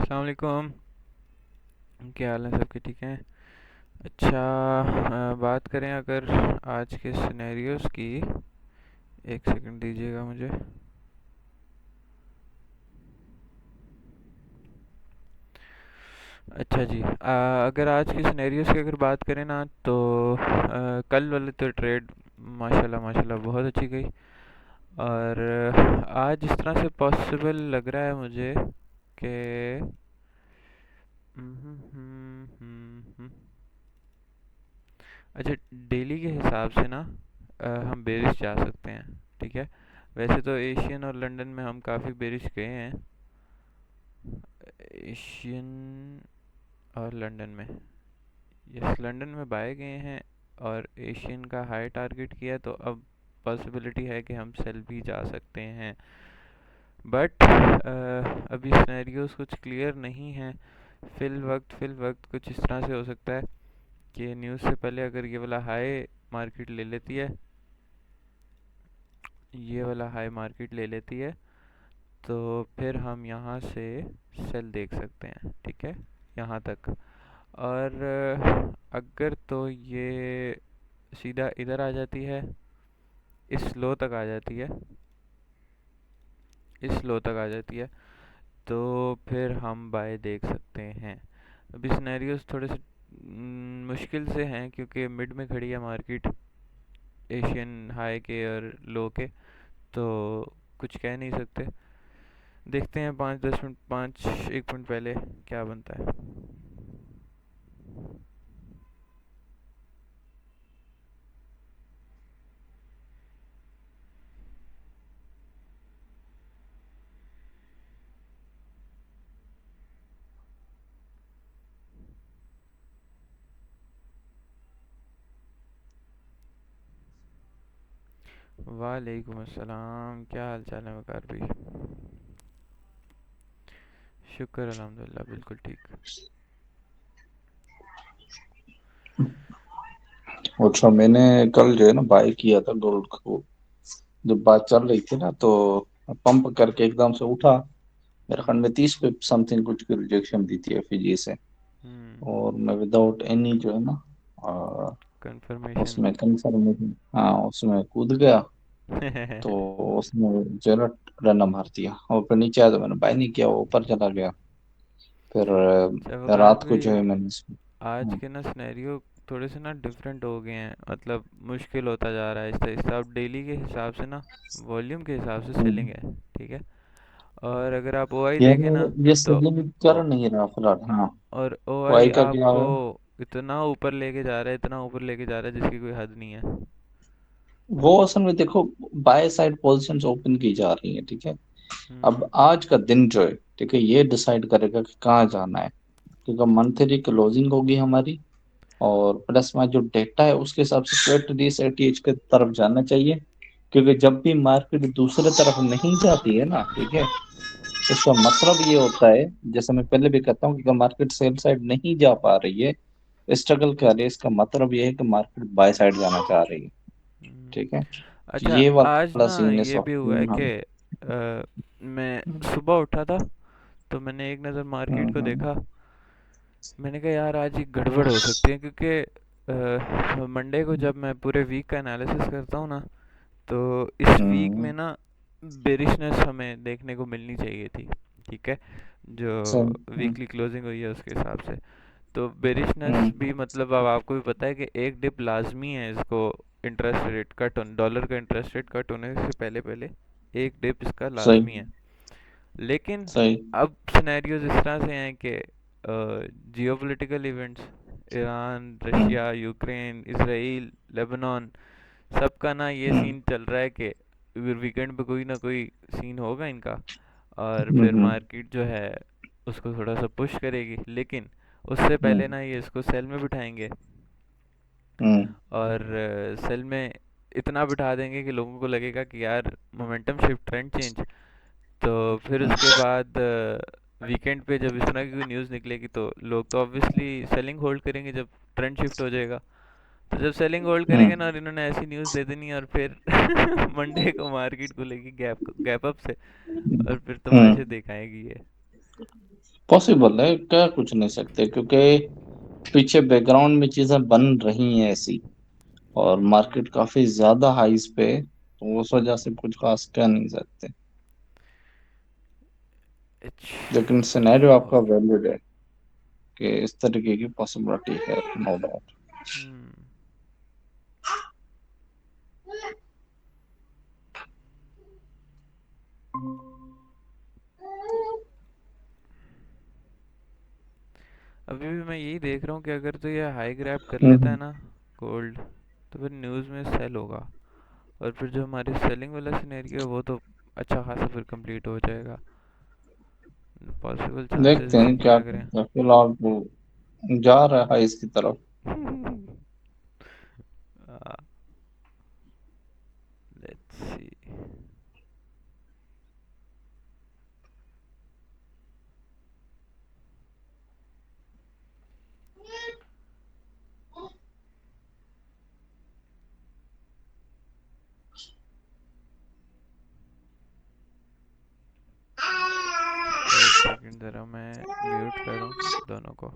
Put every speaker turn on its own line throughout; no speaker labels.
अस्सलाम वालेकुम। क्या हाल है? सबके ठीक हैं? अच्छा, बात करें अगर आज के सिनेरियोस की। एक सेकंड दीजिएगा मुझे। अच्छा जी, अगर आज के सिनेरियोस की अगर बात करें ना तो कल वाले तो ट्रेड माशाल्लाह माशाल्लाह बहुत अच्छी गई। और आज इस तरह से पॉसिबल लग रहा है मुझे कि अच्छा, डेली के हिसाब से ना हम बेरिश जा सकते हैं। ठीक है। वैसे तो एशियन और लंदन में हम काफ़ी बेरिश गए हैं। एशियन और लंदन में, यस, लंदन में बाय गए हैं और एशियन का हाई टारगेट किया, तो अब पॉसिबिलिटी है कि हम सेल भी जा सकते हैं। बट अभी सिनेरियोस कुछ क्लियर नहीं है। फिल वक्त कुछ इस तरह से हो सकता है कि न्यूज़ से पहले अगर ये वाला हाई मार्केट ले लेती है, ये वाला हाई मार्केट ले लेती है, तो फिर हम यहाँ से सेल देख सकते हैं। ठीक है, यहाँ तक। और अगर तो ये सीधा इधर आ जाती है, इस लो तक आ जाती है, इस लो तक आ जाती है, तो फिर हम बाय देख सकते हैं। अभी सिनेरियोस थोड़े से मुश्किल से हैं क्योंकि मिड में खड़ी है मार्केट एशियन हाई के और लो के, तो कुछ कह नहीं सकते। देखते हैं 5-10 मिनट, 1 मिनट पहले क्या बनता है। वालेकुम अस्सलाम, क्या हाल चाल है वकार भाई? शुक्र अल्हम्दुलिल्लाह, बिल्कुल ठीक।
अच्छा, मैंने कल जो है ना बाय किया था गोल्ड को। जब बात चल रही थी ना तो पंप करके एकदम से उठा। मेरे ख्याल में 30 पिप समथिंग कुछ की रिजेक्शन दी थी एफजी से।
हम्म।
और मैं विदाउट एनी जो है ना
कंफर्मेशन।
उसमें कंफर्मेशन, हाँ, उसमें कूद गया। तो उसने जो है ना रन मार दिया और फिर नीचे आया तो मैंने बाय नहीं किया, वो ऊपर चला गया। फिर
अच्छा वकार
रात को जो
भाई,
है मैंने
आज
हाँ,
के ना सिनेरियो थोड़े से ना डिफरेंट हो गए हैं, मतलब मुश्किल होता जा रहा है आहिस्ता आहिस्ता। अब डेली के हिसाब से ना वॉल्यूम के हिसाब से सेलिंग
हम्म,
है। ठीक है। और अगर आप ओआई
यार
देखें ना
ये
तो
सेलिंग
ओ,
कर नहीं रहा फिलहाल। हाँ,
और ओआई
वाई का क्या
आपको
है?
इतना ऊपर लेके जा रहा है, इतना ऊपर लेके जा रहा है जिसकी कोई हद नहीं है।
वो असल में देखो, बाय साइड पोजीशंस ओपन की जा रही हैं, ठीक है। अब
हम्म।
आज का दिन जो है, ठीक है, ये डिसाइड करेगा कि कहाँ जाना है। क्योंकि मंथली क्लोजिंग होगी हमारी, और प्लस में जो डेटा है उसके हिसाब से 20-30 की तरफ जाना चाहिए। क्योंकि जब भी मार्केट दूसरे तरफ नहीं जाती है ना, ठीक है, इसका मतलब ये होता है, जैसे मैं पहले भी कहता हूँ कि मार्केट सेल साइड नहीं जा पा रही है, स्ट्रगल कर रही है, इसका मतलब ये है कि मार्केट बाय साइड जाना चाह रही है।
हम्म।
ठीक है, तो
अच्छा,
ये
आज
वाला
ना
सीन है
ये भी हुआ है
हाँ।
कि मैं सुबह उठा था तो मैंने एक नज़र मार्केट को
हम्म।
देखा। मैंने कहा यार आज एक गड़बड़ हो सकती है, क्योंकि मंडे को जब मैं पूरे वीक का एनालिसिस करता हूँ ना, तो इस वीक
हम्म,
में ना बेरिशनेस हमें देखने को मिलनी चाहिए थी। ठीक है, जो
सही।
वीकली क्लोजिंग हुई है उसके हिसाब से। तो बेरिशनेस
हम्म,
भी मतलब अब आपको भी पता है कि एक डिप लाजमी है इसको। इंटरेस्ट रेट कट होने, डॉलर का इंटरेस्ट रेट कट होने से पहले पहले एक डिप इसका
सही
लाजमी है। लेकिन
सही।
अब सिनेरियोज इस तरह से हैं कि जियोपॉलिटिकल इवेंट्स, ईरान,
हम्म,
रशिया, यूक्रेन, इसराइल, लेबनान, सबका ना ये
हम्म,
सीन चल रहा है कि वीकेंड पे कोई ना कोई सीन होगा इनका। और फिर
हम्म,
मार्केट जो है उसको थोड़ा सा पुश करेगी, लेकिन उससे पहले
हम्म,
ना ये इसको सेल में बिठाएंगे।
हम्म,
और सेल में इतना बिठा देंगे कि लोगों को लगेगा कि यार मोमेंटम शिफ्ट, ट्रेंड चेंज। तो फिर उसके बाद वीकेंड पे जब इस तरह की कोई न्यूज़ निकलेगी तो लोग तो ऑब्वियसली सेलिंग होल्ड करेंगे जब ट्रेंड शिफ्ट हो जाएगा। तो जब सेलिंग होल्ड करेंगे ना
हम्म,
और इन्होंने ऐसी न्यूज़ दे देनी है, और फिर मंडे को मार्केट खुलेगी गैप गैप अप से, और फिर
हम्म।
तमाशे दिखाएगी ये।
पॉसिबल है, क्या कुछ नहीं सकते, क्योंकि पीछे बैकग्राउंड में चीजें बन रही हैं ऐसी, और
हम्म।
मार्केट काफी ज्यादा हाइस पे है, तो उस वजह से कुछ खास कह नहीं सकते। लेकिन सिनेरियो
अच्छा।
आपका वैलिड है कि इस तरीके की पॉसिबिलिटी है, नो डाउट।
हम्म। अभी भी मैं यही देख रहा हूँ कि अगर तो ये हाई ग्रैब कर लेता है
हम्म।
ना गोल्ड, तो फिर न्यूज़ में सेल होगा, और फिर जो हमारी सेलिंग वाला सिनेरियो है वो तो अच्छा खासा फिर कंप्लीट हो जाएगा। पॉसिबल चांसेस
देखते हैं
इसकी
क्या
लग रहे
करते हैं, फिलहाल वो जा रहा है हाइस की तरफ।
हैं। Let's see. एक सेकंड ज़रा मैं म्यूट करूँ दोनों को।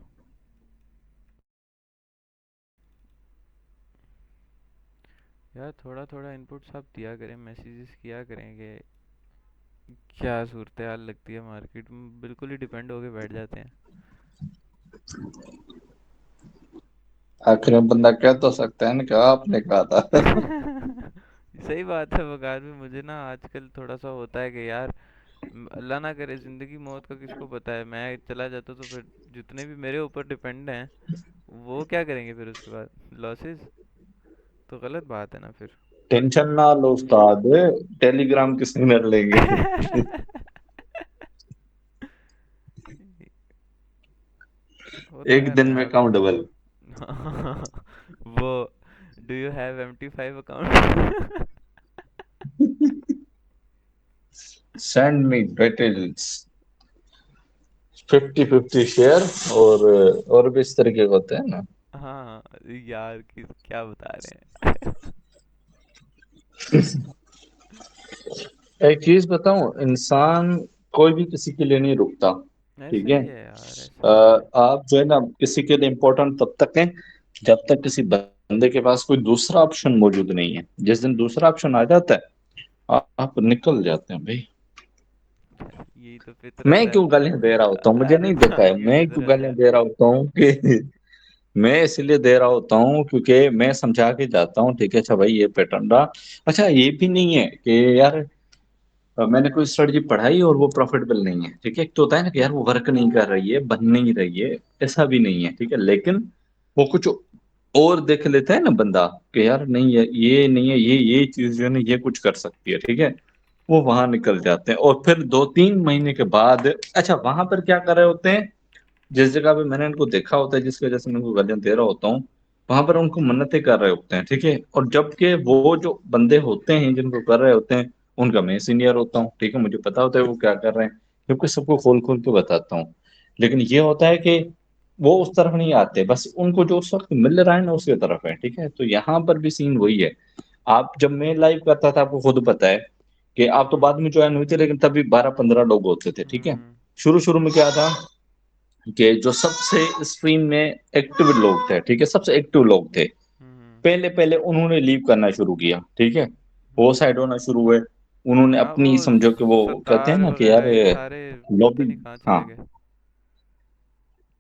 यार थोड़ा थोड़ा इनपुट्स आप दिया करें, मैसेजेस किया करें कि क्या सूरत हाल लगती है मार्केट में, बिल्कुल ही डिपेंड होके बैठ जाते हैं।
आखिर में बंदा कह तो सकता है ना कि आपने कहा था।
सही बात है वकार भी, मुझे ना आजकल थोड़ा सा होता है कि यार अल्लाह ना करे जिंदगी मौत का किसको पता है, मैं चला जाता तो फिर जितने भी मेरे ऊपर डिपेंड हैं वो क्या करेंगे फिर उसके बाद, लॉसेस, तो गलत बात है ना फिर।
टेंशन ना लो उस्ताद, टेलीग्राम की सिग्नल लेंगे।
होता
एक
है
दिन
ना
में
यार।
Account double.
वो do you have MT5 account?
Send me details. 50-50 share, और भी इस तरीके के होते हैं ना।
हाँ यार क्या बता रहे हैं।
एक चीज बताऊं, इंसान कोई भी किसी के लिए नहीं रुकता।
ऐसा
ठीक है।
ही है यार, ऐसा ही है।
आप जो है ना, किसी के लिए इम्पोर्टेंट तब तक है जब तक किसी बंदे के पास कोई दूसरा ऑप्शन मौजूद नहीं है। जिस दिन दूसरा ऑप्शन आ जाता है, आप निकल जाते हैं भाई।
यही तो
मैं
फितरत है।
क्यों गालियां दे रहा होता हूँ, मुझे
हर
नहीं देखा है
इंसान की
मैं क्यों
फितरत
गालियां
है।
दे रहा होता हूँ कि मैं इसलिए दे रहा होता हूँ क्योंकि मैं समझा के जाता हूँ, ठीक है, अच्छा भाई ये पैटर्न रहा। अच्छा, ये भी नहीं है कि यार मैंने कोई स्ट्रेटजी पढ़ाई और वो प्रॉफिटेबल नहीं है, ठीक है। एक तो होता है ना कि यार वो वर्क नहीं कर रही है, बन नहीं रही है, ऐसा भी नहीं है, ठीक है। लेकिन वो कुछ और देख लेता है ना बंदा कि यार नहीं है, ये नहीं है, ये चीज जो है ना ये कुछ कर सकती है, ठीक है। वो वहां निकल जाते हैं, और फिर 2-3 महीने के बाद, अच्छा वहां पर क्या कर रहे होते हैं, जिस जगह पे मैंने इनको देखा होता है, जिसकी वजह से मैं इनको गालियां दे रहा होता हूँ, वहां पर उनको मन्नतें कर रहे होते हैं, ठीक है। और जबकि वो जो बंदे होते हैं जिनको कर रहे होते हैं, उनका मैं सीनियर होता हूँ, ठीक है, मुझे पता होता है वो क्या कर रहे हैं, क्योंकि सबको खोल खोल के बताता हूँ। लेकिन ये होता है कि वो उस तरफ नहीं आते, बस उनको जो उस वक्त मिल रहा है ना उसके तरफ है, ठीक है। तो यहाँ पर भी सीन वही है। आप जब मैं लाइव करता था, आपको खुद पता है कि आप तो बाद
हम्म।
में ज्वाइन हुए थे, लेकिन तभी 12-15 लोग होते थे, ठीक है।
हम्म।
शुरू शुरू में क्या था कि जो सबसे स्ट्रीम में एक्टिव लोग थे, ठीक है, सबसे एक्टिव लोग थे,
हम्म।
पहले पहले उन्होंने लीव करना शुरू किया, ठीक है। वो साइड
हम्म।
होना शुरू हुए। उन्होंने
हाँ वो
अपनी, समझो कि वो कहते हैं
सत्तार
ना कि यार
वगैरह ये सारे पता
लॉबी,
नहीं कहाँ
हाँ
चले गए।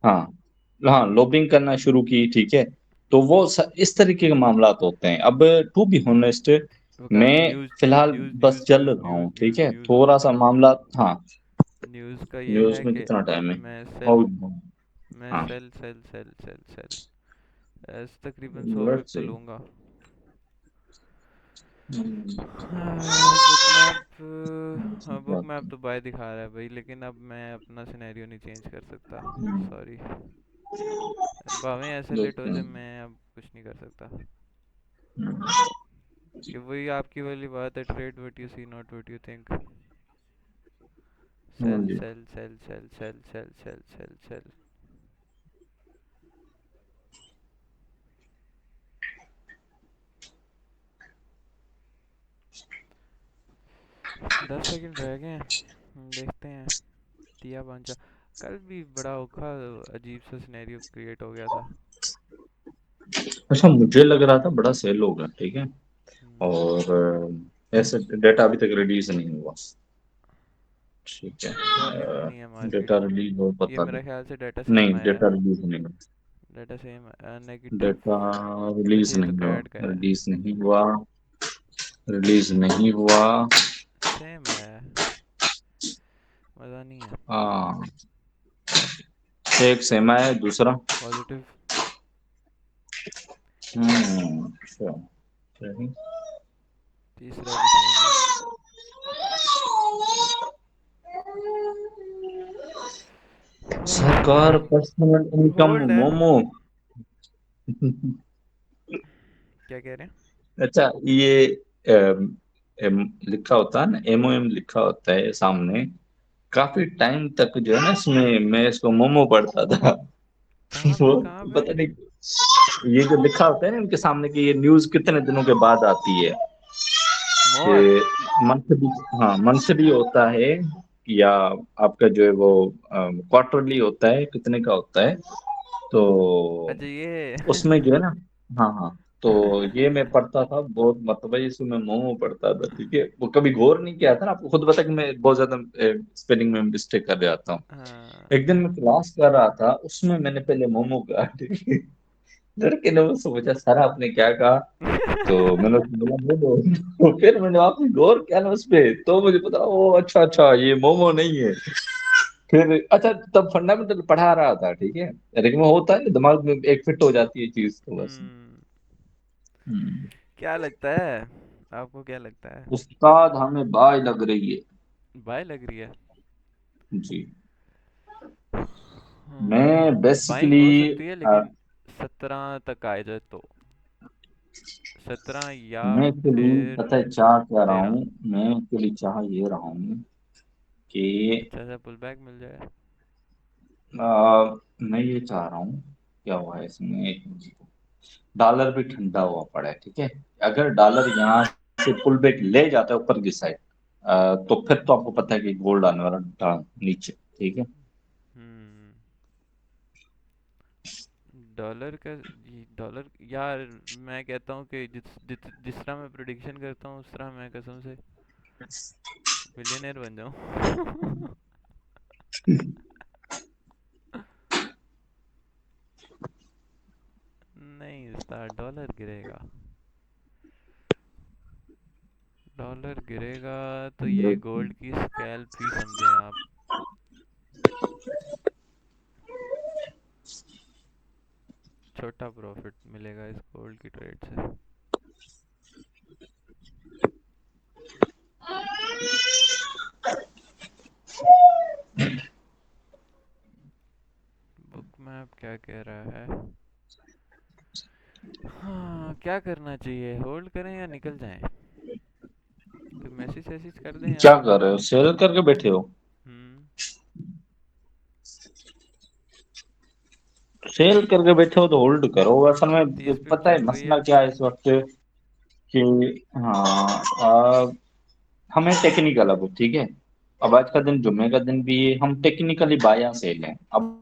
हाँ हाँ, लॉबिंग करना शुरू की, ठीक है। तो वो इस तरीके के मामला होते हैं। अब टू बी होनेस्ट,
वकार
मैं
न्यूज़
फिलहाल
न्यूज़
बस
न्यूज़
चल
न्यूज़
रहा हूँ,
न्यूज़
ठीक
न्यूज़
है,
न्यूज़
थोड़ा सा मामला। हाँ,
न्यूज़ का ये
न्यूज
है
में
कि
कितना टाइम है?
मैं
हाउ?
सेल मैं
हाँ,
sell sell sell sell sell ऐसे तकरीबन 100 पिप
लेट्स
तो
सी।
लूँगा। बुक मैप, हाँ बुक मैप तो बाय दिखा रहा है भाई, लेकिन अब मैं अपना सिनेरियो नहीं चेंज कर सकता, सॉरी। भावें ऐसे लेट हो
देखते
जाए,
हैं।
मैं अब कुछ नहीं कर सकता। कि वही आपकी वाली बात है, trade what you see not what you think.
हाँ
सेल
जी।
Sell sell sell sell sell sell sell sell. 10 second रह गए हैं, देखते हैं। दिया पांचा। कल भी बड़ा औखा अजीब सा सिनेरियो क्रिएट हो गया था।
अच्छा, मुझे लग रहा था बड़ा सेल होगा, ठीक है।
हम्म,
और ऐसे डेटा अभी तक रिलीज नहीं हुआ। ठीक
वॉल्यूम
है,
नहीं है मार्केट
डेटा
में।
रिलीज हो
ये
पता
मेरा
नहीं।
ख्याल से डाटा
नहीं,
सेम आया है।
डेटा रिलीज नहीं हुआ।
Data same negative.
Data release
अच्छा ये तो
नहीं हुआ।
कैड का है।
रिलीज नहीं हुआ। रिलीज नहीं हुआ।
सेम है। मज़ा नहीं है।
हाँ, एक सेमा है, दूसरा।
पॉजिटिव।
अच्छा, सही।
तीसरा भी सेम है।
सरकार पर्सनल इनकम
होल्ड है।
मोमो।
क्या कह रहे हैं?
अच्छा, ये लिखा होता है ना, एमओएम लिखा होता है सामने। काफी टाइम तक जो है ना, इसमें मैं इसको मोमो पढ़ता था।
कहाँ
वो
पे कहाँ पे?
पता नहीं, ये जो लिखा होता है ना इनके सामने कि ये न्यूज कितने दिनों के बाद आती है,
मोर।
कि मंथली। हाँ, मंथली होता है, या आपका जो है वो क्वार्टरली होता है, कितने का होता है। तो
अच्छा ये।
उसमें जो है ना, हाँ हाँ, तो ये मैं पढ़ता था बहुत, मतलब है इसमें मैं मोमो पढ़ता था, ठीक है। वो कभी गौर नहीं किया था ना, आपको खुद पता कि मैं बहुत ज्यादा स्पेलिंग में मिस्टेक कर जाता हूँ।
हाँ।
एक दिन मैं क्लास कर रहा था, उसमें मैंने पहले मोमो कहा, ठीक है। लड़के ने मुझसे पूछा, सर आपने क्या कहा? तो मैंने उसको बोला मोमो। तो फिर मैंने वापस गौर किया ना उस पे, तो मुझे पता, ओ अच्छा अच्छा, ये मोमो नहीं है। फिर अच्छा, तब फंडामेंटल पढ़ा रहा था, ठीक है। लेकिन वो होता है ना, दिमाग में एक फिट हो जाती है चीज, तो बस।
हम्म।
हम्म।
क्या लगता है? आपको क्या लगता है?
उस्ताद हमें बाय लग रही है।
बाय लग रही है।
जी। मैं
बाइंग
बेसिकली,
हो सकती है लेकिन 17 तक आए जाए तो। 17 या
मैं एक्चुअली
फिर
पता है चाह क्या रहा
13।
हूँ। मैं एक्चुअली चाह ये रहा हूँ कि
अच्छा सा पुल बैक मिल जाए।
मैं ये चाह रहा हूँ, क्या हुआ है इसमें, डॉलर भी ठंडा हुआ पड़ा है, ठीक है। अगर डॉलर यहाँ से पुल बैक ले जाता है ऊपर की साइड, तो फिर तो आपको पता है कि गोल्ड आने वाला नीचे, ठीक है।
हम्म। डॉलर का। डॉलर यार। मैं कहता हूँ कि जिस तरह मैं प्रिडिक्शन करता हूँ उस तरह मैं कसम से मिलियनेयर बन जाऊँ। नहीं उस्ताद डॉलर गिरेगा। डॉलर गिरेगा तो ये गोल्ड की स्कैल्प ही समझें आप। छोटा प्रॉफिट मिलेगा इस गोल्ड की ट्रेड से। बुक मैप क्या कह रहा है? हाँ क्या करना चाहिए, होल्ड करें या निकल जाएं? कोई मैसेज वैसेज कर दें
क्या
यार।
कर रहे हो, सेल करके बैठे हो?
हम्म।
सेल करके बैठे हो तो होल्ड करो, असल में
30 पिप
पता है
चल रही
मसला
है।
क्या है इस वक्त, कि हाँ, हमें टेक्निकल, अब ठीक है। अब आज का दिन जुम्मे का दिन भी है, हम टेक्निकली बाया सेल हैं अब।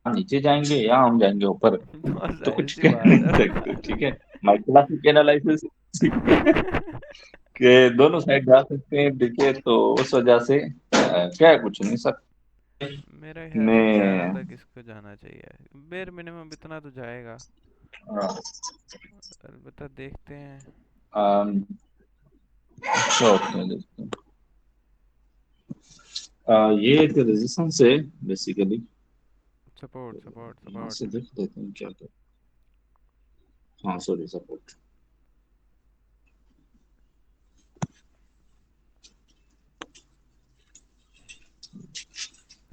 नीचे जाएंगे या हम जाएंगे ऊपर,
बहुत
तो
जाहिर
कुछ
सी
कह
बात
नहीं
है
सकते,
भाई।
ठीक है। माइक्रोइकोनॉमिक एनालिसिस के दोनों साइड जा सकते हैं, देखिए, तो उस वजह से क्या है, कुछ नहीं सर।
मेरे ख्याल से 11
मैं
तक इसको जाना चाहिए, बेर मिनिमम इतना तो जाएगा। अलबत्ता देखते हैं।
शॉर्ट में देखते हैं। ये एक रेजिस्टेंस है बेसिकली।
सपोर्ट सपोर्ट
यहाँ से
सपोर्ट।
देख लेते हैं क्या कर। हाँ, सॉरी, सपोर्ट।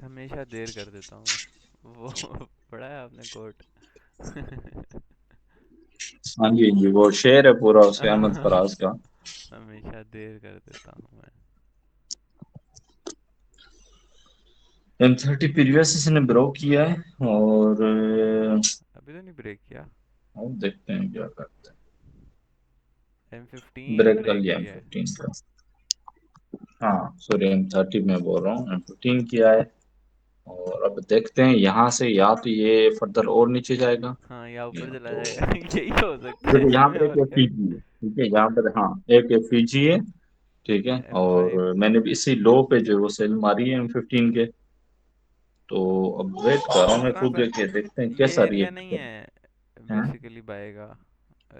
हमेशा देर कर देता हूँ मैं। वो पढ़ा है आपने कोट?
हाँ जी, हाँ जी, वो शेर है पूरा उसका, अहमद फराज का।
हमेशा देर कर देता हूँ मैं।
M30 प्रीवियस इसने ब्रो किया है, और
अभी तो नहीं ब्रेक किया।
अब देखते हैं क्या करते हैं।
M15
ब्रेक कर
ब्रेक
लिया
किया है।
M15 का। हाँ, सॉरी, M30 में बोल रहा हूँ, M15 किया है। और अब देखते हैं यहाँ से, या तो ये फर्दर और नीचे जाएगा,
हाँ, या ऊपर
या
चला
तो
जाएगा। यही हो सकता है
देखो यहाँ
इसमें,
पर एक
और क्या।
एफईजी है, ठीक है, यहाँ पर हाँ एक एफईजी है, ठीक है।
F5।
और मैंने भी इसी लो पे जो है वो सेल मारी है M15 के। तो अब वेट कर रहा हूँ मैं
17
खुद
तक
के, देखते हैं
ये
कैसा
एरिया
रिएक्ट
नहीं
कर।
है
हैं?
बेसिकली बाय का।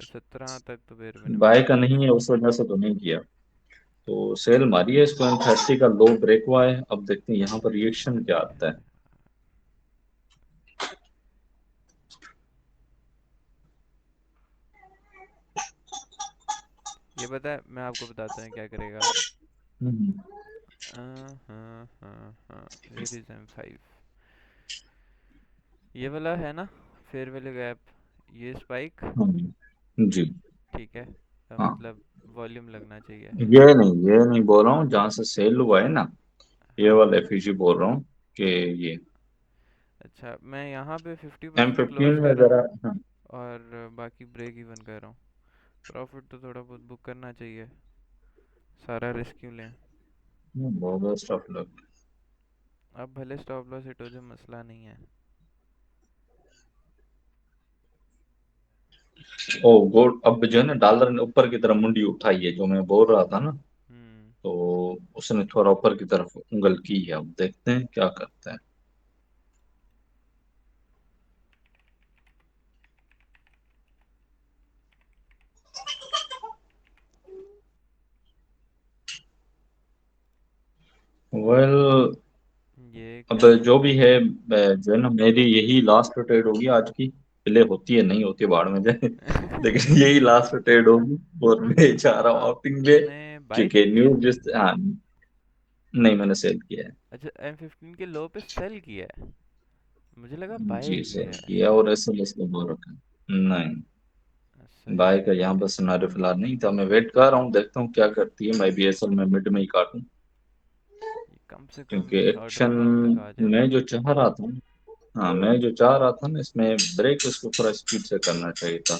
17 तक तो बेर मिनिमम
बाय
है।
का नहीं है, उस वजह से तो नहीं किया। तो सेल मारी है इसको, M30 का लो ब्रेक हुआ है, अब देखते हैं यहाँ पर रिएक्शन क्या आता है।
ये पता है, मैं आपको बताता हूँ क्या करेगा।
हम्म,
हाँ हाँ हाँ हाँ, वेयर इज M5। ये वाला है ना, फेयर वाले गैप, ये स्पाइक।
हाँ, जी।
ठीक है।
हाँ,
मतलब वॉल्यूम लगना चाहिए।
ये नहीं बोल रहा हूँ जहाँ से सेल हुआ है ना, ये
हाँ।
वाला एफईजी बोल रहा हूँ कि ये
अच्छा, मैं यहाँ पे 50% क्लोज
M15 में
कर रहा हूँ,
जरा। हाँ,
और बाकी ब्रेक इवन कर रहा हूँ। प्रॉफिट तो थोड़ा बहुत बुक करना चाहिए, सारा रिस्क क्यों लें।
बहुत बहुत स्टॉप लग।
अब भले स्टॉप लॉस हिट हो जाए, मसला नहीं है।
ओ गोल्ड, अब जो है ना डॉलर ने ऊपर की तरफ मुंडी उठाई है, जो मैं बोल रहा था ना।
हम्म।
तो उसने थोड़ा ऊपर की तरफ उंगल की है, अब देखते हैं क्या करते हैं। वेल,
ये
अब
क्या
जो
हो
भी
गया।
है जो है ना, मेरी यही लास्ट ट्रेड होगी आज की। प्ले होती है नहीं होती है बाढ़ में जाए, लेकिन यही लास्ट ट्रेड होगी। और मैं चाह रहा हूँ आउटिंग ले,
आपने बाई
क्योंकि
नहीं किया।
न्यूज जिस, हाँ, नहीं मैंने सेल किया है।
अच्छा, M15 के लो पे सेल किया है, मुझे लगा बाय
जी
किया
सेल
है।
किया, और ऐसे लिस्ट में बोल रखा है नहीं।
सही
बाय का
सही
यहाँ
सही।
बस सिनारियो फिलहाल नहीं था, मैं वेट कर रहा हूँ, देखता हूँ क्या करती है, मैं भी असल में मिड में ही काटूं।
ये कम से कम
क्योंकि
शॉर्ट
एक्शन
रन तक आ जाए।
मैं जो चाह रहा था, हाँ मैं जो चाह रहा था ना, इसमें ब्रेक इसको थोड़ा स्पीड से करना चाहिए था,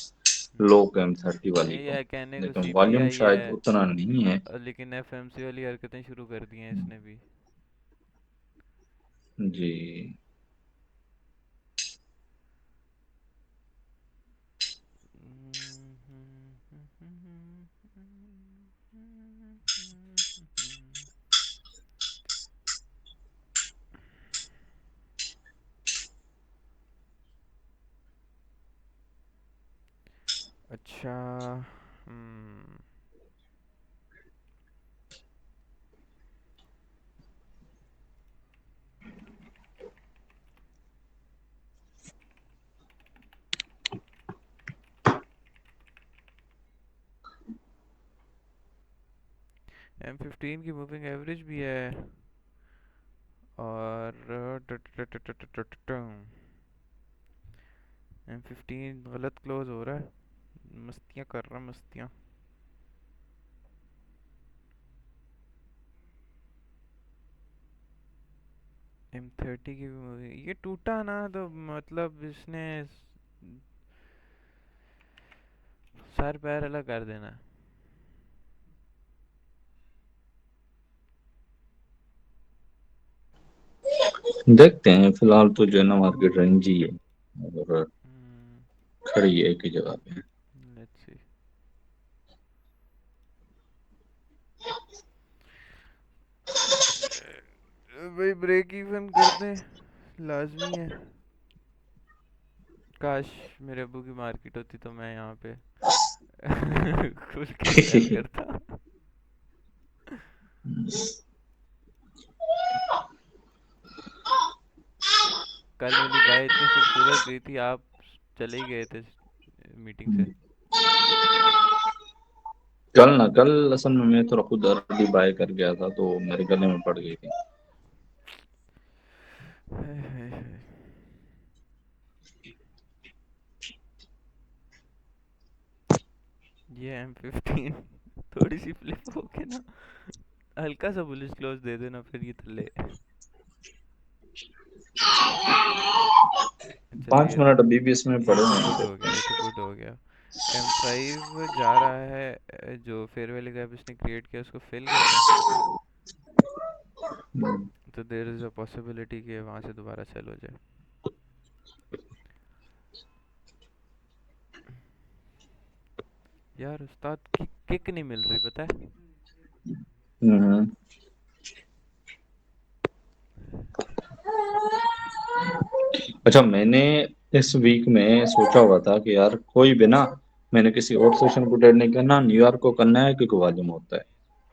लो को M30 वाली
नहीं,
को।
यह कहने को
लेकिन वॉल्यूम
CPI
शायद
है,
उतना नहीं है।
लेकिन FMC वाली हरकतें शुरू कर दी हैं इसने भी।
जी।
अच्छा। हम्म। M15 की मूविंग एवरेज भी है, और M15 गलत क्लोज हो रहा है, मस्तियाँ कर रहा है मस्तियाँ। M30 की भी मूविंग, ये टूटा ना तो मतलब इसने सर पैर अलग कर देना है।
देखते हैं, फिलहाल तो जो है ना मार्केट रेंज ही है, और
हम्म।
खड़ी है एक ही जगह पे।
Let's see. भाई ब्रेक इवन कर दें, लाजमी है। काश मेरे अब्बू की मार्केट होती तो मैं यहाँ पे खुल के सेल करता। कल वाली बात इतनी खूबसूरत गई थी, आप चले ही गए थे मीटिंग से।
कल ना, कल असल में मैं थोड़ा खुद अर्ली बाय कर गया था, तो मेरे गले में पड़ गई थी।
हाय हाय हाय। ये M15 थोड़ी सी फ्लिप हो के ना, हल्का सा बुलिश क्लोज दे देना, फिर ये थल्ले। चलो,
पांच मिनट अभी भी इसमें पड़े
ये तो
हुए हैं,
गुड हो
देखते
गया, ये तो गुड हो गया। M5 जा रहा है, जो फेयरवेल गैप इसने क्रिएट किया उसको फिल कर लें।
हैं।
तो देयर इज़ अ पॉसिबिलिटी कि वहाँ से दोबारा सेल हो जाए। यार उस्ताद की किक नहीं मिल रही, पता है।
हम्म। अच्छा, मैंने इस वीक में सोचा हुआ था कि यार कोई भी ना, मैंने किसी और सेशन को ट्रेड नहीं करना, न्यूयॉर्क को करना है क्योंकि वाल्यूम होता है।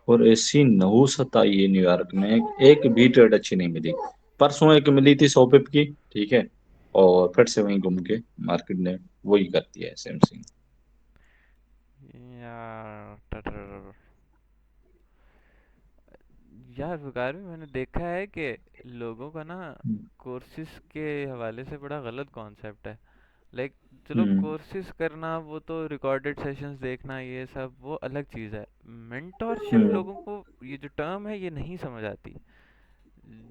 और ऐसी नहुसत आई है न्यूयॉर्क में, एक भी ट्रेड अच्छी नहीं मिली। परसों एक मिली थी 100 पिप की, ठीक है, और फिर से वहीं घूम के मार्केट ने वही कर दिया है, सेम सीन।
यार यार बेकार में मैंने देखा है कि लोगों का ना कोर्सेज के हवाले से बड़ा गलत कॉन्सेप्ट है। लाइक चलो
हम्म।
कोर्सेज करना वो तो रिकॉर्डेड सेशंस देखना ये सब वो अलग चीज़ है। मेंटोरशिप
हम्म।
लोगों को ये जो टर्म है ये नहीं समझ आती।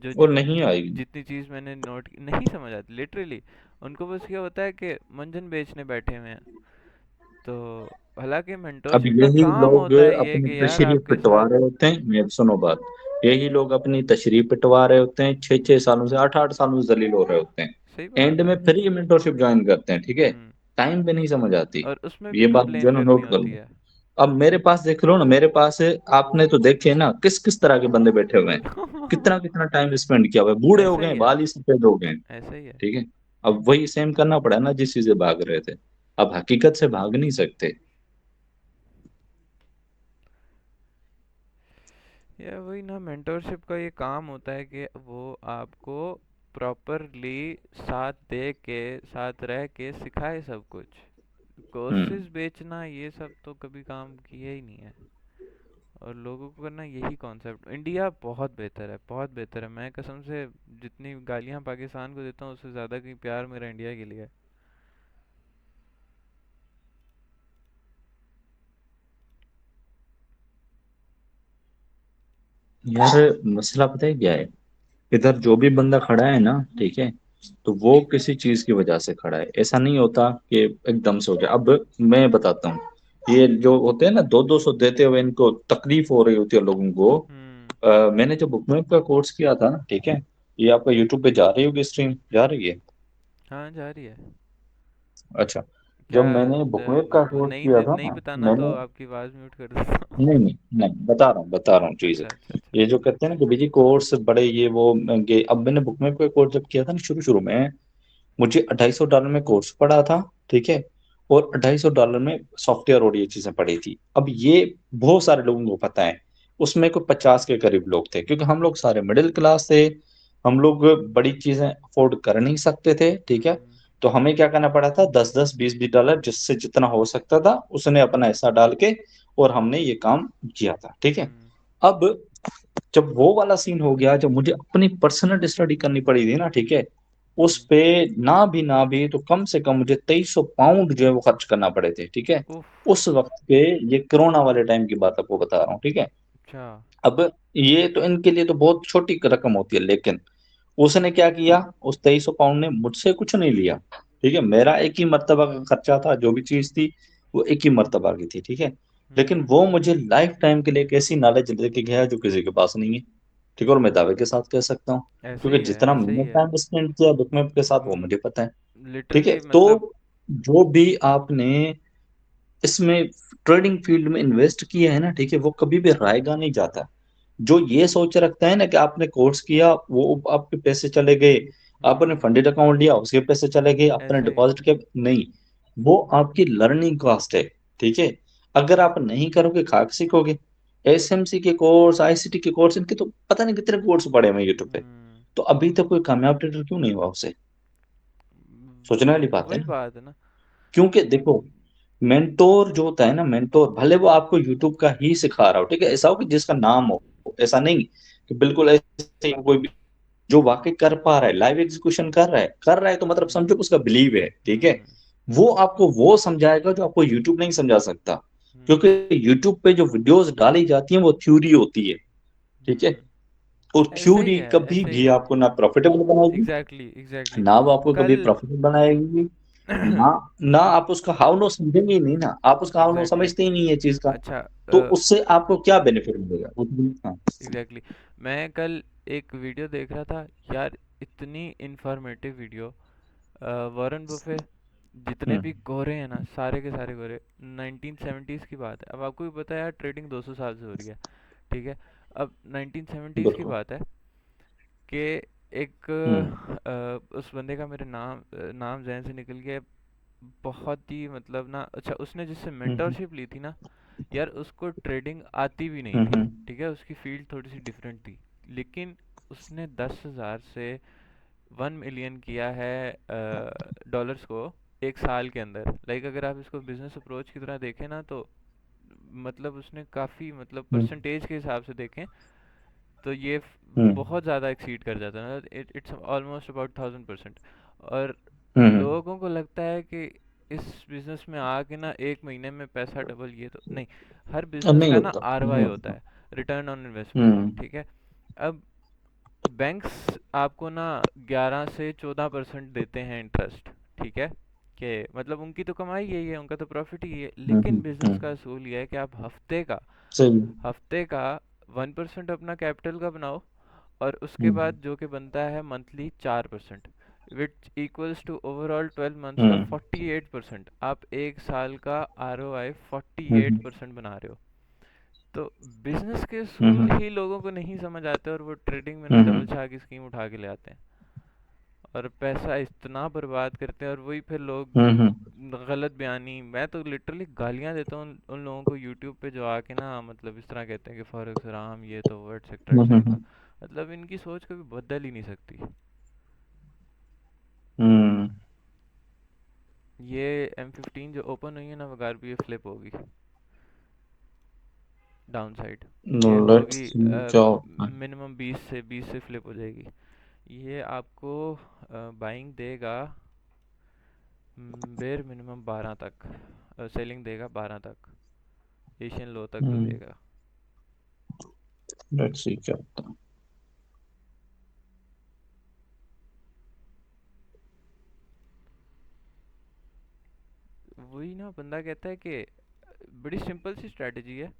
जो
और नहीं आएगी।
जितनी चीज़ मैंने नोट की नहीं समझ आती लिटरली। उनको बस क्या होता है कि मंजन बेचने बैठे हुए हैं। तो हालांकि
अब
मेंटोरशिप का
यही
काम
लोग
होता है ये
अपनी
कि यार
तशरीफ
आपके
पिटवा
साथ।
रहे होते हैं, मेरी सुनो बात, यही लोग अपनी तशरीफ पिटवा रहे होते हैं, 6 6 सालों से 8 8 सालों से जलील हो रहे होते हैं।
सही बात
एंड
है।
में फ्री मेंटोरशिप ज्वाइन करते हैं, ठीक है,
हम्म।
टाइम पे नहीं समझ आती।
और उसमें भी
ये बात जो
कंप्लेन
है ना
करनी
नोट कर
होती
लो।
है।
अब मेरे पास देख लो ना, मेरे पास आपने तो देखे ना किस किस तरह के बंदे बैठे हुए हैं, कितना कितना टाइम स्पेंड किया हुआ है, बूढ़े हो
ऐसा
गए
ही
हैं,
है।
बाल ही सफेद हो गए हैं,
ऐसा ही है।
ठीक है। अब वही सेम करना पड़ा ना जिस चीज से भाग रहे थे। अब हकीकत से भाग नहीं सकते।
या वही ना मेंटोरशिप का ये काम होता है कि वो आपको प्रॉपरली साथ दे के साथ रह के सिखाए सब कुछ।
हम्म।
कोर्सेज बेचना ये सब तो कभी काम किया ही नहीं है। और लोगों को करना यही कॉन्सेप्ट। इंडिया बहुत बेहतर है, बहुत बेहतर है। मैं कसम से जितनी गालियां पाकिस्तान को देता हूँ उससे ज़्यादा की प्यार मेरा इंडिया के लिए है।
यार मसला पता है क्या है, इधर जो भी बंदा खड़ा है ना, ठीक है, तो वो किसी चीज की वजह से खड़ा है, ऐसा नहीं होता कि एकदम से हो गया। अब मैं बताता हूँ, ये जो होते हैं ना 2 2 सौ देते हुए इनको तकलीफ हो रही होती है लोगों को।
हम्म।
मैंने जब बुकमैप का कोर्स किया था ना, ठीक है, ये आपका यूट्यूब पे जा रही होगी, स्ट्रीम जा रही है?
हाँ जा रही है।
अच्छा,
क्या
जब मैंने बुकमैप का कोर्स
नहीं
किया था
नहीं
ना,
बताना तो
मैंने,
आपकी आवाज़ म्यूट कर देता हूँ।
नहीं नहीं नहीं, बता रहा हूँ चीज।
अच्छा अच्छा अच्छा।
ये जो कहते हैं ना कि बीजी कोर्स बड़े ये वो महंगे, अब मैंने बुकमैप का कोर्स जब किया था ना शुरू शुरू में, मुझे $250 में कोर्स पड़ा था, ठीक है, और $250 में सॉफ्टवेयर और ये चीजें पड़ी थी। अब ये बहुत सारे लोगों को पता है, उसमें कोई 50 के करीब लोग थे, क्योंकि हम लोग सारे मिडिल क्लास थे, हम लोग बड़ी चीजें अफोर्ड कर नहीं सकते थे, ठीक है।
हम्म।
तो हमें क्या करना पड़ा था, 10 10 20 20 डॉलर जिससे जितना हो सकता था उसने अपना हिस्सा डाल के, और हमने ये काम किया था, ठीक है।
हम्म।
अब जब वो वाला सीन हो गया, जब मुझे अपनी पर्सनल स्टडी करनी पड़ी थी ना, ठीक है, उस
हम्म।
पे ना भी तो कम से कम मुझे 2300 पाउंड जो है वो खर्च करना पड़े थे, ठीक है।
उफ।
उस वक्त पे, ये कोरोना वाले टाइम की बात आपको बता रहा हूँ, ठीक है।
अच्छा।
अब ये तो इनके लिए तो बहुत छोटी रकम होती है, लेकिन उसने क्या किया, उस 2300 पाउंड ने मुझसे कुछ नहीं लिया, ठीक है। मेरा एक ही मर्तबा का खर्चा था, जो भी चीज थी वो एक ही मर्तबा की थी, ठीक है। लेकिन
हम्म।
वो मुझे लाइफ टाइम के लिए एक ऐसी नॉलेज लेके गया जो किसी के पास नहीं है, ठीक है, और मैं दावे के साथ कह सकता हूँ,
ऐसा
क्योंकि
ही है,
जितना
ऐसा ही
मैंने
है।
टाइम स्पेंड किया बुकमैप के साथ वो मुझे पता है, ठीक है।
लिटरली
तो
मतलब।
जो भी आपने इसमें ट्रेडिंग फील्ड में इन्वेस्ट किया है ना, ठीक है, वो कभी भी रायगा नहीं जाता। जो ये सोच रखता है ना कि आपने कोर्स किया वो आपके पैसे चले गए, आपने
हम्म।
फंडेड अकाउंट लिया उसके पैसे चले गए, आपने
ऐसा ही है।
डिपॉजिट किया, नहीं, वो आपकी लर्निंग कॉस्ट है, ठीक है। अगर आप नहीं करोगे खाक सीखोगे। एसएमसी के कोर्स, आईसीटी के कोर्स, इनके तो पता नहीं कितने कोर्स पड़े हुए यूट्यूब पे,
हम्म।
तो अभी तक कोई कामयाब ट्रेडर क्यों नहीं हुआ उसे? सोचने वाली बात है
वही
ना।
बात है ना।
क्योंकि देखो, मेंटोर जो होता है ना, मेंटोर भले वो आपको यूट्यूब का ही सिखा रहा हो, ठीक है, ऐसा हो कि जिसका नाम हो, ऐसा नहीं कि बिल्कुल ऐसे ही कोई भी, जो वाकई कर पा रहा है, लाइव एग्जीक्यूशन कर रहा है तो मतलब
हम्म।
समझो उसका बिलीव है, ठीक है।
हम्म।
वो आपको वो समझाएगा जो आपको यूट्यूब नहीं समझा सकता, क्योंकि
हम्म।
यूट्यूब पे जो वीडियोस डाली जाती हैं वो थ्योरी होती है, ठीक है।
हम्म।
और
ऐसे ही
थ्योरी
है,
कभी
ऐसे ही
भी
है।
आपको ना प्रॉफिटेबल बनाएगी,
एग्जैक्टली एग्जैक्टली।
ना वो आपको कभी
कल
प्रॉफिटेबल बनाएगी, ना ना आप उसका हाउ नो समझेंगे ही नहीं ना, आप उसका हाउ नो
एग्जैक्टली।
समझते ही नहीं है चीज का।
अच्छा,
तो उससे आपको क्या बेनिफिट मिलेगा हाँ।
एग्जैक्टली मैं कल एक वीडियो देख रहा था यार, इतनी इंफॉर्मेटिव वीडियो। वॉरेन बफे जितने भी
हम्म
गोरे हैं ना, सारे के सारे गोरे, 1970s की बात है। अब आपको भी पता है यार, ट्रेडिंग 200 साल से हो रही है, ठीक है। अब 1970s की
बिल्कुल।
बात है कि एक
हम्म
उस बंदे का मेरे नाम जहन से निकल गया। बहुत ही मतलब ना, अच्छा उसने जिससे
हम्म
मेंटरशिप ली थी ना यार, उसको ट्रेडिंग आती भी नहीं थी,
हम्म
ठीक है। उसकी फील्ड थोड़ी सी डिफरेंट थी, लेकिन उसने 10,000 से 1 मिलियन किया है डॉलर्स को एक साल के अंदर। लाइक अगर आप इसको बिजनेस अप्रोच की तरह देखें ना, तो मतलब उसने काफ़ी, मतलब
हम्म
परसेंटेज के हिसाब से देखें तो ये
हम्म
बहुत ज़्यादा एक्सीड कर जाता है, इट्स ऑलमोस्ट अबाउट 1000%। और
हम्म
लोगों को लगता है कि इस बिजनेस में आके ना एक महीने में पैसा डबल, ये तो नहीं। हर
अब
बिजनेस
नहीं
का ना
होता, नहीं
आरओआई होता
होता।
है, रिटर्न ऑन इन्वेस्टमेंट,
हम्म
ठीक है। अब बैंक्स आपको ना 11 से 14% देते हैं इंटरेस्ट, ठीक है। कि मतलब उनकी तो कमाई यही है, उनका तो प्रॉफिट ही है, लेकिन बिजनेस का
हम्म।
असूल ये है कि आप
सही।
हफ्ते का 1% अपना कैपिटल का बनाओ, और उसके
हम्म
बाद जो कि बनता है monthly 4%, which equals to overall 12 months का
हम्म
48%। आप एक साल का ROI forty eight
hmm
percent बना रहे हो। तो बिजनेस के असूल
हम्म
ही लोगों को नहीं समझ आते, और वो ट्रेडिंग में ना डबल
हम्म
छाप की स्कीम उठा के ले आते हैं और पैसा इतना बर्बाद करते हैं। और वही फिर लोग
हम्म
गलत बयानी, मैं तो लिटरली गालियां देता हूँ उन लोगों को यूट्यूब पे जो आके ना मतलब इस तरह कहते हैं कि फॉरेक्स हराम, ये तो वो, एटसेट्रा एटसेट्रा।
हम्म
मतलब इनकी सोच कभी बदल ही नहीं सकती।
हम्म।
ये M15 जो ओपन हुई है ना, वो भी फ्लिप होगी डाउन साइड। ये
लेट्स
होगी
सी क्या होता है।
मिनिमम 20 से फ्लिप हो जाएगी। ये आपको बाइंग देगा बेर मिनिमम 12 तक, सेलिंग देगा 12 तक, एशियन लो तक जो देगा।
लेट्स सी क्या होता है।
वही ना, बंदा कहता है कि बड़ी सिंपल सी स्ट्रैटेजी है,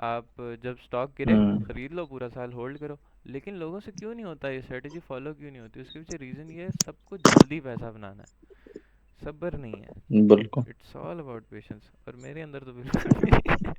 आप जब स्टॉक गिरे
हम्म
खरीद लो, पूरा साल होल्ड करो। लेकिन लोगों से क्यों नहीं होता ये स्ट्रैटेजी फॉलो, क्यों नहीं होती? उसके पीछे रीज़न ये है, सबको जल्दी पैसा बनाना है, सब्र नहीं है।
बिल्कुल।
इट्स ऑल अबाउट पेशेंस, और मेरे अंदर तो बिल्कुल भी नहीं है।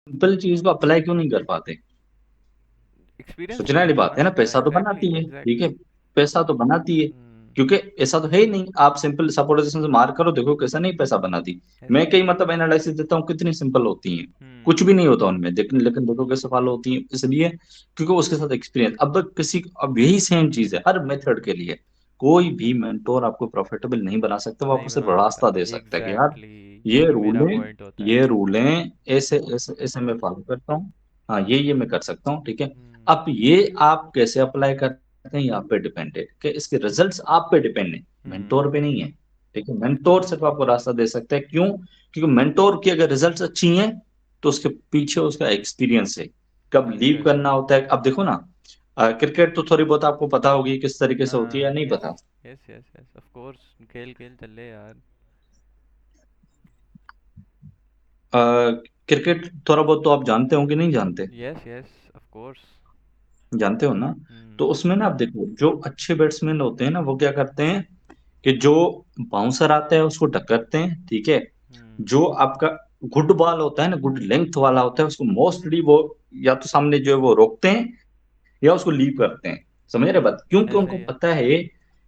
सिंपल चीज को अप्लाई क्यों नहीं कर पाते?
एक्सपीरियंस
सोचने
नहीं
वाली
होता
बात
ना,
है ना, पैसा तो
एग्जैक्टली
बनाती है, ठीक है।
एग्जैक्टली।
पैसा तो बनाती है,
हम्म।
क्योंकि ऐसा तो है ही नहीं आप सिंपल सपोजिशन से मार करो, देखो कैसा नहीं पैसा बनाती। मैं
ऐसे
कई मतलब एनालिसिस देता हूँ, कितनी सिंपल होती हैं,
हम्म
कुछ भी नहीं होता उनमें, लेकिन लेकिन देखो कैसे फॉलो होती है, इसलिए क्योंकि उसके साथ एक्सपीरियंस। अब यही सेम चीज है हर मेथड के लिए। कोई भी मेंटोर आपको प्रॉफिटेबल नहीं बना सकता, वो
नहीं
आपको सिर्फ
बना सकता,
रास्ता दे सकता है कि यार
एग्जैक्टली
ये
यही मेरा
रूलें,
पॉइंट होता है।
ये रूलें ऐसे ऐसे ऐसे मैं फॉलो करता हूँ। हाँ ये मैं कर सकता हूँ, ठीक है।
हम्म
अब ये आप कैसे अप्लाई करते हैं, ये आप पे डिपेंड है कि इसके रिजल्ट्स आप पे डिपेंड है,
हम्म।
मेंटोर पे नहीं है। ठीक है, मेंटोर सिर्फ आपको रास्ता दे सकता है, क्यों? क्योंकि मेंटोर की अगर रिजल्ट्स अच्छी हैं तो उसके पीछे उसका एक्सपीरियंस है, कब लीव करना
एग्जैक्टली।
होता है। अब देखो ना, क्रिकेट तो थोड़ी बहुत आपको पता होगी किस तरीके से होती है या
हाँ,
नहीं
यस
पता।
Yes yes yes, of course, खेल खेल चले यार।
क्रिकेट थोड़ा बहुत तो आप जानते हो कि नहीं जानते?
Yes yes, of course.
जानते हो ना। तो
हम्म
उसमें ना आप देखो, जो अच्छे बैट्समैन होते हैं ना, वो क्या करते हैं कि जो बाउंसर आता है उसको टक्करते हैं, ठीक है।
हम्म।
जो आपका गुड बॉल होता है ना, गुड लेंथ वाला होता है, उसको मोस्टली वो या तो सामने जो है वो रोकते हैं या उसको लीव करते हैं। समझ रहे बात? क्योंकि
ऐसा
उनको
ही है।
पता है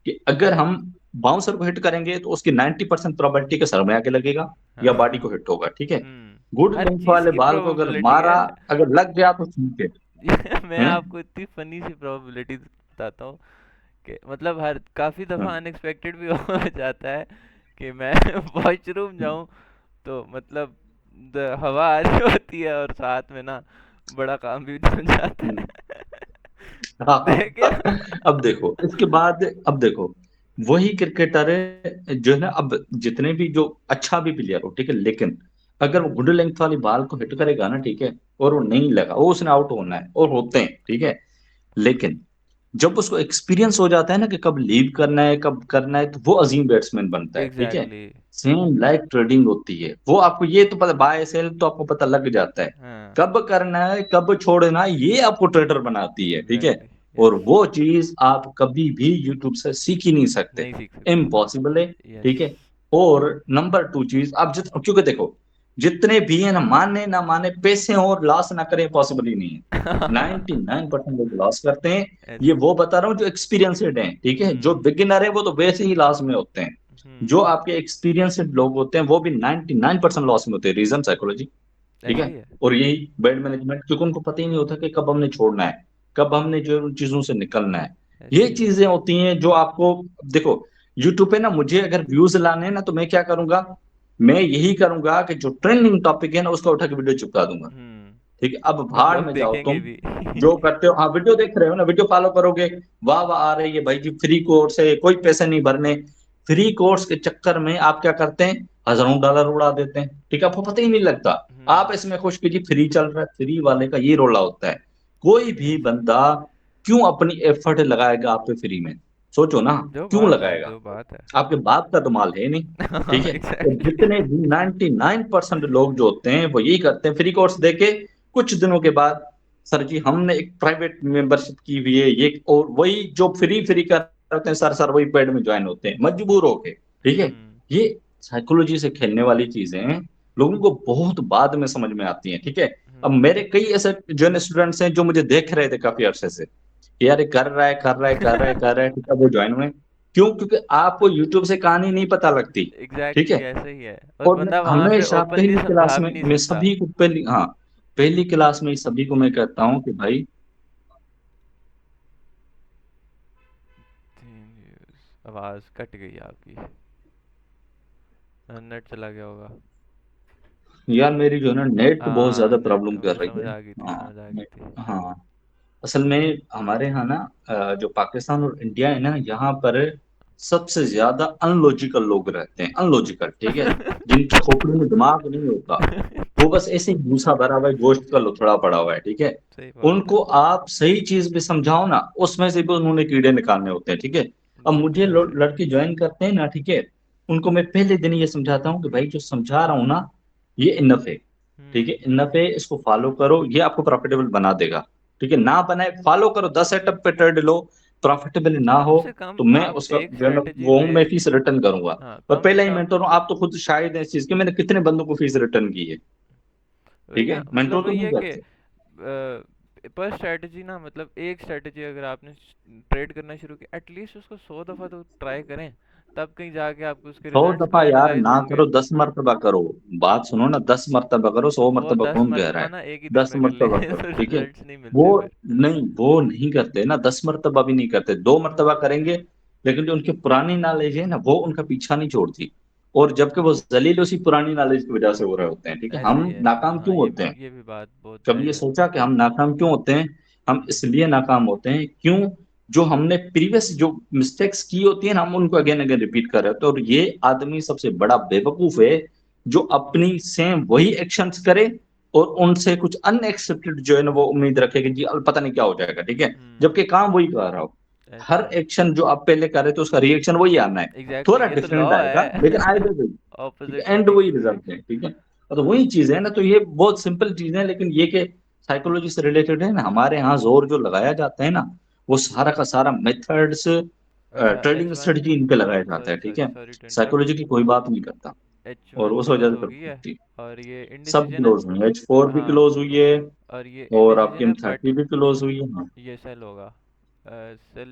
कि अगर हम बाउंसर को हिट करेंगे तो उसकी 90% प्रोबेबिलिटी के सर में आके लगेगा या बॉडी
हाँ।
को हिट होगा, ठीक है।
हम्म।
गुड
हर
लेंथ
चीज
वाले
की
बॉल को अगर
प्रोबेबिलिटी
मारा,
है।
अगर लग गया तो ठीक
मैं
है।
आपको इतनी फनी सी प्रोबेबिलिटी बताता हूँ कि मतलब हर काफी दफा
हैं?
अनएक्सपेक्टेड भी हो जाता है कि मैं वॉशरूम जाऊं, तो मतलब हवा आ रही होती है और साथ में ना बड़ा काम भी चल जाता
हम्म
है। देखे ना।
अब देखो इसके बाद, अब देखो वही क्रिकेटर जो है ना, अब जितने भी जो अच्छा भी प्लेयर हो ठीक है, लेकिन अगर वो गुड लेंथ वाली बॉल को हिट करेगा ना ठीक है, और वो नहीं लगा, वो उसने आउट होना है, और होते हैं ठीक है। लेकिन जब उसको एक्सपीरियंस हो जाता है ना कि कब लीव करना है कब करना है, तो वो अजीम बैट्समैन बनता है ठीक है।
एग्जैक्टली।
सेम लाइक ट्रेडिंग होती है, वो आपको ये तो पता, बाय सेल तो आपको पता लग जाता है,
हाँ।
कब करना है कब छोड़ना है, ये आपको ट्रेडर बनाती है ठीक है।
एग्जैक्टली। यस।
और वो चीज आप कभी भी यूट्यूब से सीख ही नहीं सकते,
नहीं सीख सकते।
इम्पॉसिबल है
यस।
ठीक है। और नंबर टू चीज, आप क्योंकि देखो जितने भी है ना, माने ना माने, पैसे हो और लॉस ना करें, पॉसिबल ही नहीं है। 99% लोग लॉस करते हैं।
यस।
ये वो बता रहा हूँ जो एक्सपीरियंसड हैं ठीक है, जो
हम्म।
बिगिनर है वो तो वैसे ही लॉस में होते हैं।
हम्म।
जो आपके एक्सपीरियंसड लोग होते हैं वो भी 99% लॉस में होते हैं, रीजन साइकोलॉजी ठीक
ऐसा
है।
ही है।
और यही बैड मैनेजमेंट, क्योंकि उनको पता ही नहीं होता कि कब हमने छोड़ना है, कब हमने जो उन चीजों से निकलना है।
ऐसा
ये
ही है।
चीजें होती हैं जो आपको, देखो यूट्यूब पे ना मुझे अगर व्यूज लाने हैं ना, तो मैं क्या करूंगा, मैं यही करूंगा कि जो ट्रेंडिंग टॉपिक है ना उसका उठा के वीडियो चिपका दूंगा ठीक है। अब
और
भाड़
लोग
में जाओ
देखेंगे
तुम,
भी।
जो करते हो, हाँ वीडियो देख रहे हो ना, वीडियो फॉलो करोगे, वाह वाह आ रही है भाई जी, फ्री कोर्स है, कोई पैसे नहीं भरने। फ्री कोर्स के चक्कर में आप क्या करते हैं, हजारों डॉलर उड़ा देते हैं ठीक है, आपको पता ही नहीं लगता। आप इसमें खुश कीजिए, फ्री चल रहा है, फ्री वाले का ये रोला होता है। कोई भी
यस।
बंदा क्यों अपनी एफर्ट लगाएगा आप पे फ्री में, सोचो ना,
जो
क्यों
बात है,
लगाएगा।
जो बात है।
आपके बाप का तो माल है नहीं ठीक है। और
एग्जैक्टली।
जितने भी 99% लोग जो होते हैं वो यही करते हैं, फ्री कोर्स देके कुछ दिनों के बाद, सर जी हमने एक प्राइवेट मेंबरशिप की हुई है ये, और वही जो फ्री फ्री कर होते हैं सर, वही पेड में ज्वाइन होते हैं मजबूर होके ठीक है।
हम्म।
ये साइकोलॉजी से खेलने वाली चीजें हैं, लोगों को बहुत बाद में समझ में आती हैं ठीक है। अब
हम्म।
मेरे कई ऐसे जो स्टूडेंट्स हैं जो मुझे देख रहे थे काफी अरसे से कि यार ये कर रहा है कर रहा है कर रहा है कर रहा है ठीक है, वो ज्वाइन हुए। क्यों? क्योंकि आपको यूट्यूब से कहानी नहीं पता लगती ठीक
एग्जैक्टली
है।
ऐसा ही है, और
और मैं
बंदा वहां पे
हमेशा
ओपनली
पहली क्लास
समझा भी
में
नहीं
मैं
सकता।
सभी को, पहली हाँ पहली क्लास में सभी को मैं कहता हूँ कि भाई,
आवाज कट गई आपकी। नेट चला गया होगा।
यार मेरी जो है ना नेट बहुत
हाँ,
ज्यादा
नेट
प्रॉब्लम कर
मुझे
रही
समझ
है।
आ गई थी,
हाँ
समझ आ गई थी।
हाँ, असल में हमारे यहाँ ना जो पाकिस्तान और इंडिया है ना, यहाँ पर सबसे ज्यादा अनलॉजिकल लोग रहते हैं, अनलॉजिकल ठीक है, जिनकी खोपड़ी में दिमाग नहीं होता, वो बस ऐसे ही भूसा भरा हुआ है, गोश्त का लुथड़ा पड़ा हुआ है ठीक है।
सही बात है।
उनको आप सही चीज भी समझाओ ना, उसमें से भी उन्होंने कीड़े निकालने होते हैं ठीक है। अब
बात तो
मुझे
है सही।
लड़के ज्वाइन करते हैं ना ठीक है, उनको मैं पहले दिन ये समझाता हूँ कि भाई जो समझा रहा हूँ ना, ये इनफ है ठीक है, इनफ है, इसको फॉलो करो, ये आपको प्रॉफिटेबल बना देगा ठीक है। ना बनाए फॉलो करो, 10 सेटअप पे ट्रेड लो, प्रॉफिटेबल ना
कम
हो
से कम
तो मैं
आप
उसका
एक
जो है ना
स्ट्रेटजी
वो
पे।
मैं फीस रिटर्न करूंगा।
हाँ,
और
कम से
पहला ही
कम।
मेंटर हूँ, आप तो खुद शायद हैं इस चीज के, मैंने कितने बंदों को फीस रिटर्न की है
वही
ठीक
ना,
है,
मतलब
मेंटोर तो
वही
नहीं
है कि
करते।
पर स्ट्रेटजी ना, मतलब एक स्ट्रेटजी अगर आपने ट्रेड करना शुरू किया, एटलीस्ट उसको 100 दफा तो ट्राई करें, तब कहीं जाके आपको उसके
100
रिजल्ट्स भी
दफा यार
एनालाइज
ना
होंगे।
करो, 10 मरतबा करो, बात सुनो ना, 10 मरतबा करो,
तो
सौ
वो
मरतबा
दस
कौन कह रहा
मरतबा
है।
ना एक ही दिन
दस
में कर
मरतबा
लेंगे
करो
तो
ठीक है।
रिजल्ट्स नहीं
वो
मिलते फिर।
नहीं, वो नहीं करते ना, 10 मरतबा भी नहीं करते, 2 मरतबा करेंगे, लेकिन जो उनकी पुरानी नॉलेज है ना वो उनका पीछा नहीं छोड़ती। और जबकि वो जलील उसी पुरानी नॉलेज की वजह से हो रहे होते हैं ठीक है।
ऐसा
हम
ही है।
नाकाम
हाँ,
क्यों होते हैं?
ये भी बात बहुत
कभी ये
जायज़ है।
सोचा कि हम नाकाम क्यों होते हैं? हम
हम्म।
इसलिए नाकाम होते हैं क्यों, जो हमने प्रीवियस जो मिस्टेक्स की होती है ना, हम उनको अगेन अगेन रिपीट कर रहे होते हैं। और ये आदमी सबसे बड़ा बेवकूफ है जो अपनी सेम वही एक्शंस करे और उनसे कुछ अनएक्सपेक्टेड जो है ना वो उम्मीद रखे कि जी अब पता नहीं क्या हो जाएगा ठीक है,
हम्म।
जबकि काम वही कर रहा हो। हर
अच्छा।
एक्शन जो आप पहले कर रहे थे उसका रिएक्शन वही आना है,
एग्जैक्टली,
थोड़ा
ये तो लॉ
डिफरेंट आएगा
है।
लेकिन आएगा वही ठीक
ऑपोजिट
है, एंड
लीडिंग
वही
टू
रिजल्ट है
रिएक्शन।
ठीक है। तो वही चीज है ना, तो ये बहुत सिंपल चीज है, लेकिन ये कि साइकोलॉजी से रिलेटेड है ना, हमारे यहाँ जोर जो लगाया जाता है ना, वो सारा का सारा मेथड्स,
अच्छा,
trading
H one.
Strategy in पे लगाया जाता है
सॉरी
ठीक
सॉरी
है।
Sorry to interrupt.
साइकोलॉजी की कोई बात नहीं करता,
एच
और
वन
उस वजह
क्लोज
से
हो गई है।
करती।
और ये
सब
इनडिसीजन है।
क्लोज हुई है, H4 भी
हाँ।
क्लोज हुई है,
और ये
और आपकी
इनडिसीजन है, बट
M30 भी क्लोज हुई है हाँ।
ये सेल होगा। सेल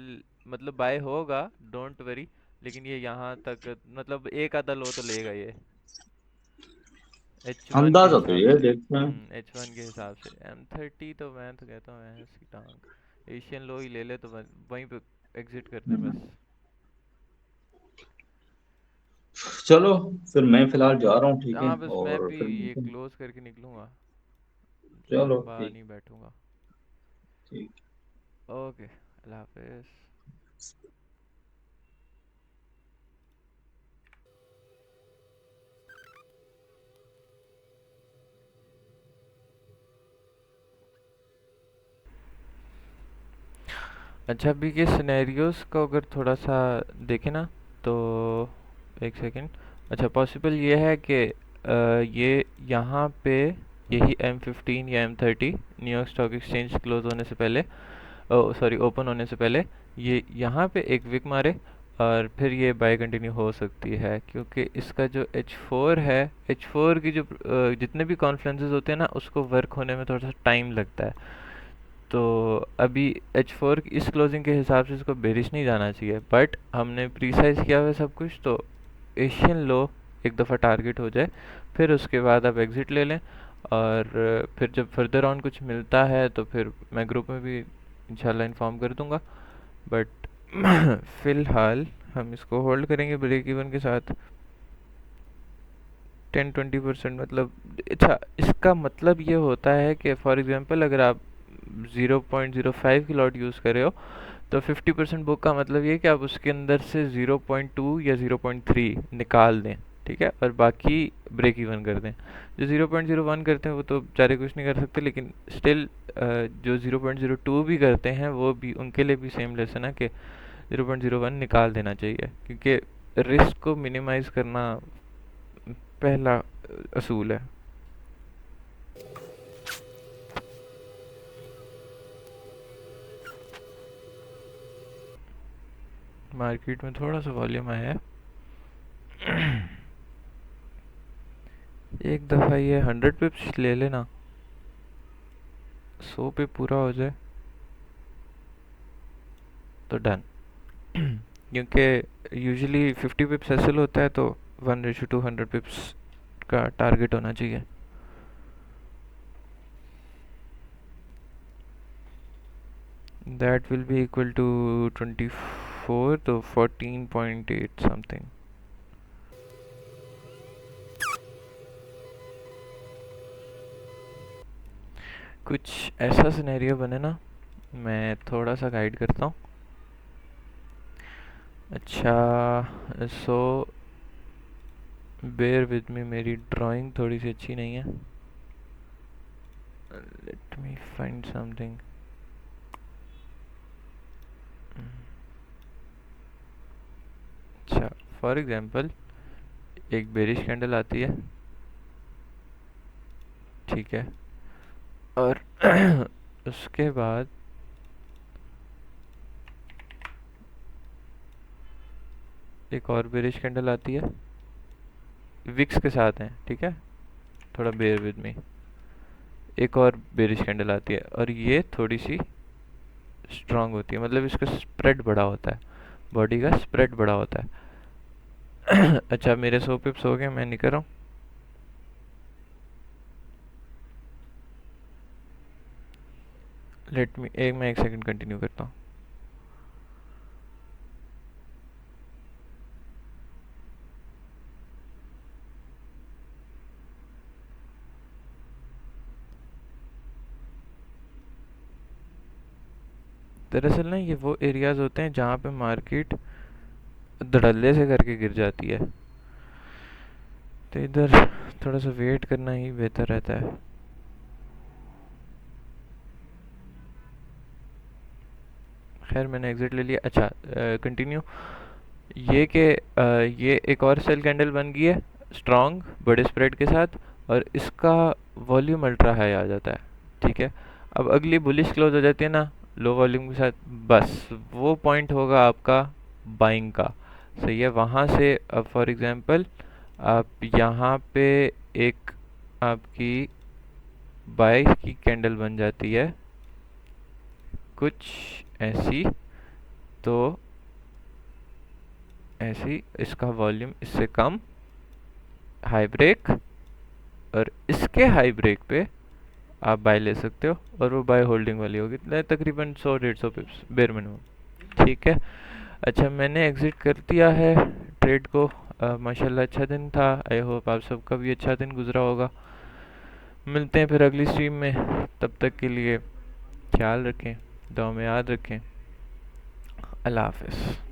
मतलब बाय होगा, डोंट वरी। लेकिन ये यहाँ तक, मतलब एक आधा लो तो लेगा ये, H1 के
अंदाजा तो
हिसाब
ये
से।
देखते हैं।
H1 के हिसाब से M30 तो मैं तो कहता हूँ ऐसी टांग, एशियन लो ही ले ले तो वहीं पे एग्जिट करने
हम्म।
बस।
चलो फिर मैं फिलहाल जा रहा हूँ ठीक है,
हाँ, बस मैं
और
भी
फिर
ये
मिलते हैं।
क्लोज करके निकलूंगा। ज़्यादा
चलो
लंबा
ठीक
नहीं बैठूंगा।
ठीक।
ओके, अल्लाह हाफिज़। अच्छा, अभी के सिनेरियोस को अगर थोड़ा सा देखें ना, तो एक सेकंड। अच्छा, पॉसिबल ये है कि ये यहाँ पे यही M15 या M30 New York stock exchange close होने से पहले, सॉरी ओपन होने से पहले, ये यहाँ पे एक विक मारे और फिर ये बाय कंटिन्यू हो सकती है, क्योंकि इसका जो H4 है, H4 की जो जितने भी कॉन्फ्लुएंसेस होते हैं ना, उसको वर्क होने में थोड़ा सा टाइम लगता है। तो अभी H4 की इस क्लोजिंग के हिसाब से इसको बेरिश नहीं जाना चाहिए, बट हमने प्रीसाइज किया हुआ है सब कुछ, तो एशियन लो एक दफ़ा टारगेट हो जाए, फिर उसके बाद आप एग्ज़िट ले लें। और फिर जब फर्दर ऑन कुछ मिलता है तो फिर मैं ग्रुप में भी इंशाल्लाह इन्फॉर्म कर दूंगा। बट फ़िलहाल हम इसको होल्ड करेंगे ब्रेक इवन के साथ 10-20%। मतलब अच्छा, इसका मतलब ये होता है कि फॉर एग्जांपल अगर आप 0.05 की लॉट यूज़ कर रहे हो, तो 50% बुक का मतलब ये है कि आप उसके अंदर से 0.2 या 0.3 निकाल दें, ठीक है, और बाकी ब्रेक इवन कर दें। जो 0.01 करते हैं वो तो बेचारे कुछ नहीं कर सकते, लेकिन स्टिल जो 0.02 भी करते हैं वो भी, उनके लिए भी सेम लेसन है कि 0.01 निकाल देना चाहिए, क्योंकि रिस्क को मिनिमाइज करना पहला असूल है। मार्केट में थोड़ा सा वॉल्यूम आया है। एक दफ़ा ये 100 पिप्स ले लेना, 100 पे पूरा हो जाए तो डन। क्योंकि यूजुअली 50 पिप्स एसएल होता है, तो 1:2 100 पिप्स का टारगेट होना चाहिए। That will be equal to 24, तो 14.8 समथिंग। कुछ ऐसा सिनेरियो बने ना, मैं थोड़ा सा गाइड करता हूँ। अच्छा, सो बेयर विद मी, मेरी ड्राइंग थोड़ी सी अच्छी नहीं है। Let me find something. अच्छा, फॉर एग्जांपल एक बेरिश कैंडल आती है, ठीक है, और उसके बाद एक और बेरिश कैंडल आती है, विक्स के साथ है, ठीक है, थोड़ा बेयर विद मी। एक और बेरिश कैंडल आती है और ये थोड़ी सी स्ट्रांग होती है, मतलब इसका स्प्रेड बड़ा होता है, बॉडी का स्प्रेड बड़ा होता है। अच्छा, मेरे 100 पिप्स हो गए, मैं नहीं कर रहा हूँ। लेट मी, मैं एक सेकंड कंटिन्यू करता हूँ। दरअसल ना, ये वो एरियाज होते हैं जहाँ पे मार्केट धड़ल्ले से करके गिर जाती है, तो इधर थोड़ा सा वेट करना ही बेहतर रहता है। खैर, मैंने एग्जिट ले लिया। अच्छा, कंटिन्यू। ये कि ये एक और सेल कैंडल बन गई है स्ट्रॉन्ग बड़े स्प्रेड के साथ, और इसका वॉल्यूम अल्ट्रा हाई आ जाता है, ठीक है। अब अगली बुलिश क्लोज हो जाती है ना लो वॉल्यूम के साथ, बस वो पॉइंट होगा आपका बाइंग का। सही है, वहाँ से अब फॉर एग्जांपल आप यहाँ पे एक आपकी बाय की कैंडल बन जाती है कुछ ऐसी, तो ऐसी इसका वॉल्यूम इससे कम, हाई ब्रेक, और इसके हाई ब्रेक पे आप बाय ले सकते हो, और वो बाय होल्डिंग वाली होगी, तकरीबन 100-150 पिप्स बेर मिनिमम, ठीक है। अच्छा, मैंने एग्जिट कर दिया है ट्रेड को। माशाल्लाह अच्छा दिन था, आई होप आप सबका भी अच्छा दिन गुजरा होगा। मिलते हैं फिर अगली स्ट्रीम में, तब तक के लिए ख्याल रखें। दुआ में याद रखें। अल्लाह हाफ़िज़।